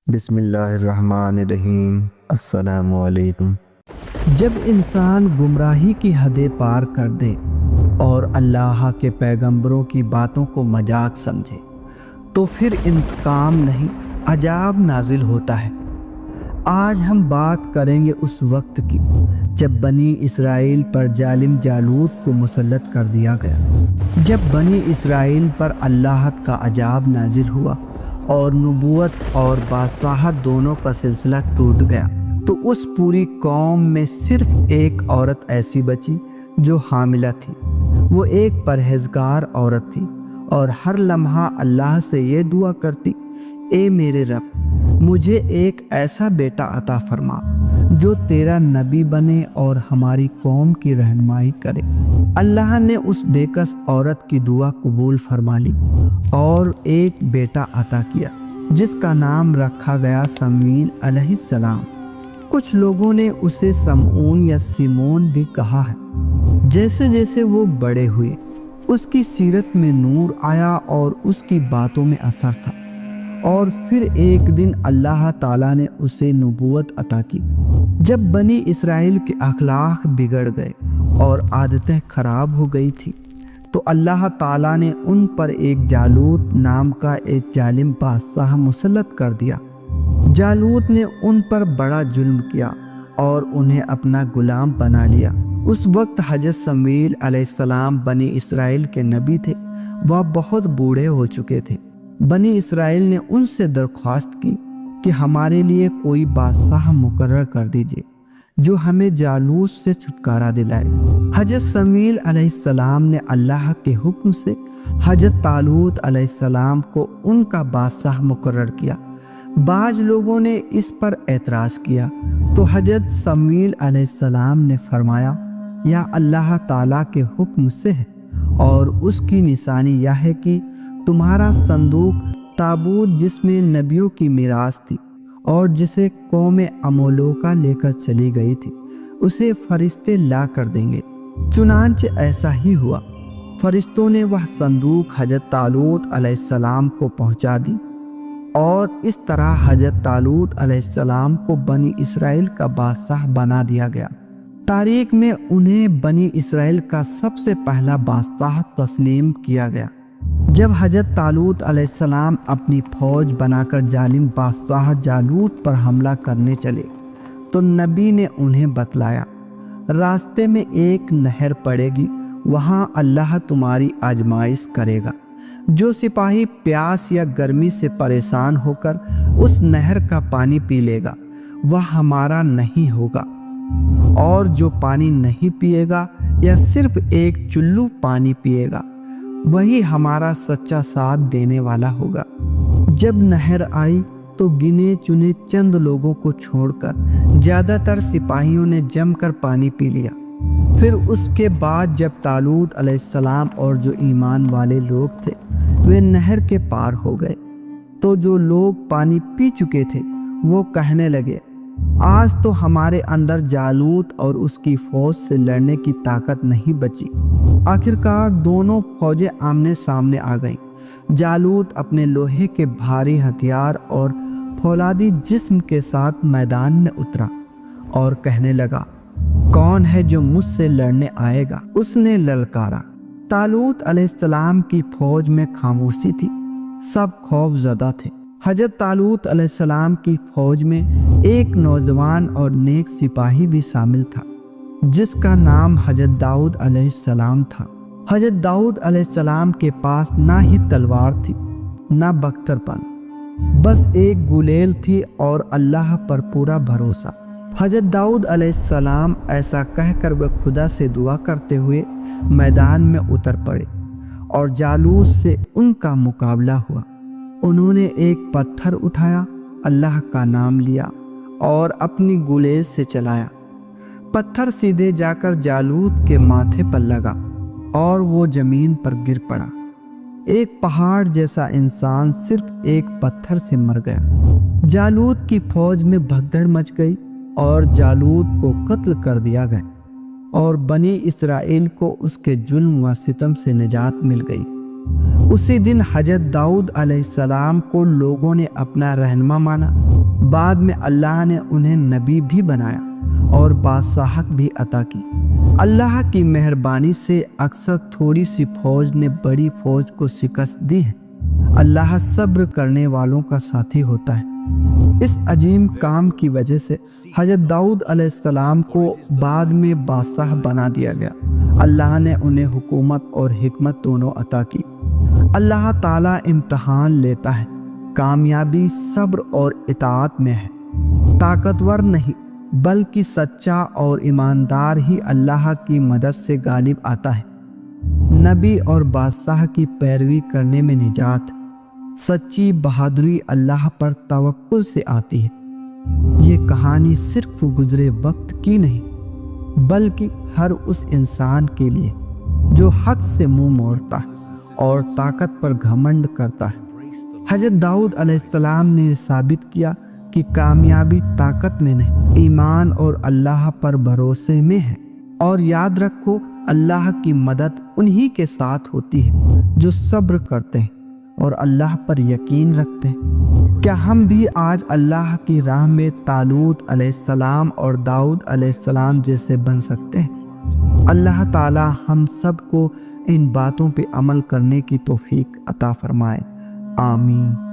بسم اللہ الرحمن الرحیم۔ السلام علیکم۔ جب انسان گمراہی کی حدیں پار کر دے اور اللہ کے پیغمبروں کی باتوں کو مذاق سمجھے تو پھر انتقام نہیں عذاب نازل ہوتا ہے۔ آج ہم بات کریں گے اس وقت کی جب بنی اسرائیل پر ظالم جالوت کو مسلط کر دیا گیا، جب بنی اسرائیل پر اللہ کا عذاب نازل ہوا اور نبوت اور بادشاہت دونوں کا سلسلہ ٹوٹ گیا، تو اس پوری قوم میں صرف ایک عورت ایسی بچی جو حاملہ تھی۔ وہ ایک پرہیزگار عورت تھی اور ہر لمحہ اللہ سے یہ دعا کرتی، اے میرے رب، مجھے ایک ایسا بیٹا عطا فرما جو تیرا نبی بنے اور ہماری قوم کی رہنمائی کرے۔ اللہ نے اس بے کس عورت کی دعا قبول فرما لی اور ایک بیٹا عطا کیا جس کا نام رکھا گیا سمویل علیہ السلام۔ کچھ لوگوں نے اسے سمعون یا سیمون بھی کہا ہے۔ جیسے جیسے وہ بڑے ہوئے اس کی سیرت میں نور آیا اور اس کی باتوں میں اثر تھا، اور پھر ایک دن اللہ تعالیٰ نے اسے نبوت عطا کی۔ جب بنی اسرائیل کے اخلاق بگڑ گئے اور عادتیں خراب ہو گئی تھی تو اللہ تعالیٰ نے ان پر ایک جالوت نام کا ایک ظالم بادشاہ مسلط کر دیا۔ جالوت نے ان پر بڑا ظلم کیا اور انہیں اپنا غلام بنا لیا۔ اس وقت حضرت سمویل علیہ السلام بنی اسرائیل کے نبی تھے۔ وہ بہت بوڑھے ہو چکے تھے۔ بنی اسرائیل نے ان سے درخواست کی کہ ہمارے لیے کوئی بادشاہ مقرر کر دیجیے جو ہمیں جالوت سے چھٹکارا دلائے۔ حضرت سمویل علیہ السلام نے اللہ کے حکم سے حضرت طالوت علیہ السلام کو ان کا بادشاہ مقرر کیا۔ بعض لوگوں نے اس پر اعتراض کیا تو حضرت سمویل علیہ السلام نے فرمایا، یا اللہ تعالیٰ کے حکم سے ہے، اور اس کی نشانی یہ ہے کہ تمہارا صندوق تابوت جس میں نبیوں کی میراث تھی اور جسے قوم امولوکا لے کر چلی گئی تھی، اسے فرشتے لا کر دیں گے۔ چنانچہ ایسا ہی ہوا۔ فرشتوں نے وہ صندوق حضرت طالوت علیہ السلام کو پہنچا دی، اور اس طرح حضرت طالوت علیہ السلام کو بنی اسرائیل کا بادشاہ بنا دیا گیا۔ تاریخ میں انہیں بنی اسرائیل کا سب سے پہلا بادشاہ تسلیم کیا گیا۔ جب حضرت طالوت علیہ السلام اپنی فوج بنا کر ظالم بادشاہ جالوت پر حملہ کرنے چلے تو نبی نے انہیں بتلایا، راستے میں ایک نہر پڑے گی، وہاں اللہ تمہاری آزمائش کرے گا۔ جو سپاہی پیاس یا گرمی سے پریشان ہو کر اس نہر کا پانی پی لے گا وہ ہمارا نہیں ہوگا، اور جو پانی نہیں پیے گا یا صرف ایک چلو پانی پیے گا وہی ہمارا سچا ساتھ دینے والا ہوگا۔ جب نہر آئی تو گنے چنے چند لوگوں کو چھوڑ کر زیادہ تر سپاہیوں نے جم کر پانی پی لیا۔ پھر اس کے بعد جب طالوت علیہ السلام اور جو ایمان والے لوگ تھے وہ نہر کے پار ہو گئے تو جو لوگ پانی پی چکے تھے وہ کہنے لگے، آج تو ہمارے اندر جالوت اور اس کی فوج سے لڑنے کی طاقت نہیں بچی۔ آخرکار دونوں فوجیں آمنے سامنے آ گئیں۔ جالوت اپنے لوہے کے بھاری ہتھیار اور فولادی جسم کے ساتھ میدان میں اترا اور کہنے لگا، کون ہے جو مجھ سے لڑنے آئے گا؟ اس نے للکارا۔ طالوت علیہ السلام کی فوج میں خاموشی تھی، سب خوف زدہ تھے۔ حضرت طالوت علیہ السلام کی فوج میں ایک نوجوان اور نیک سپاہی بھی شامل تھا جس کا نام حضرت داؤد علیہ السلام تھا۔ حضرت داؤد علیہ السلام کے پاس نہ ہی تلوار تھی نہ بختر پن، بس ایک گلیل تھی اور اللہ پر پورا بھروسہ۔ حضرت داؤد علیہ السلام ایسا کہہ کر وہ خدا سے دعا کرتے ہوئے میدان میں اتر پڑے اور جالوت سے ان کا مقابلہ ہوا۔ انہوں نے ایک پتھر اٹھایا، اللہ کا نام لیا اور اپنی گلیل سے چلایا۔ پتھر سیدھے جا کر جالوت کے ماتھے پر لگا اور وہ زمین پر گر پڑا۔ ایک پہاڑ جیسا انسان صرف ایک پتھر سے مر گیا۔ جالوت کی فوج میں بھگدڑ مچ گئی اور جالوت کو قتل کر دیا گیا، اور بنی اسرائیل کو اس کے ظلم و ستم سے نجات مل گئی۔ اسی دن حضرت داؤد علیہ السلام کو لوگوں نے اپنا رہنما مانا بعد میں اللہ نے انہیں نبی بھی بنایا اور بادشاہت بھی عطا کی۔ اللہ کی مہربانی سے اکثر تھوڑی سی فوج نے بڑی فوج کو شکست دی ہے۔ اللہ صبر کرنے والوں کا ساتھی ہوتا ہے۔ اس عظیم کام کی وجہ سے حضرت داؤد علیہ السلام کو بعد میں بادشاہ بنا دیا گیا۔ اللہ نے انہیں حکومت اور حکمت دونوں عطا کی۔ اللہ تعالیٰ امتحان لیتا ہے، کامیابی صبر اور اطاعت میں ہے۔ طاقتور نہیں بلکہ سچا اور ایماندار ہی اللہ کی مدد سے غالب آتا ہے۔ نبی اور بادشاہ کی پیروی کرنے میں نجات، سچی بہادری اللہ پر توکل سے آتی ہے۔ یہ کہانی صرف گزرے وقت کی نہیں بلکہ ہر اس انسان کے لیے جو حق سے منہ موڑتا ہے اور طاقت پر گھمنڈ کرتا ہے۔ حضرت داؤد علیہ السلام نے ثابت کیا کہ کامیابی طاقت میں نہیں، ایمان اور اللہ پر بھروسے میں ہے۔ اور یاد رکھو، اللہ کی مدد انہی کے ساتھ ہوتی ہے جو صبر کرتے ہیں اور اللہ پر یقین رکھتے ہیں۔ کیا ہم بھی آج اللہ کی راہ میں طالوت علیہ السلام اور داؤد علیہ السلام جیسے بن سکتے ہیں؟ اللہ تعالی ہم سب کو ان باتوں پہ عمل کرنے کی توفیق عطا فرمائے، آمین۔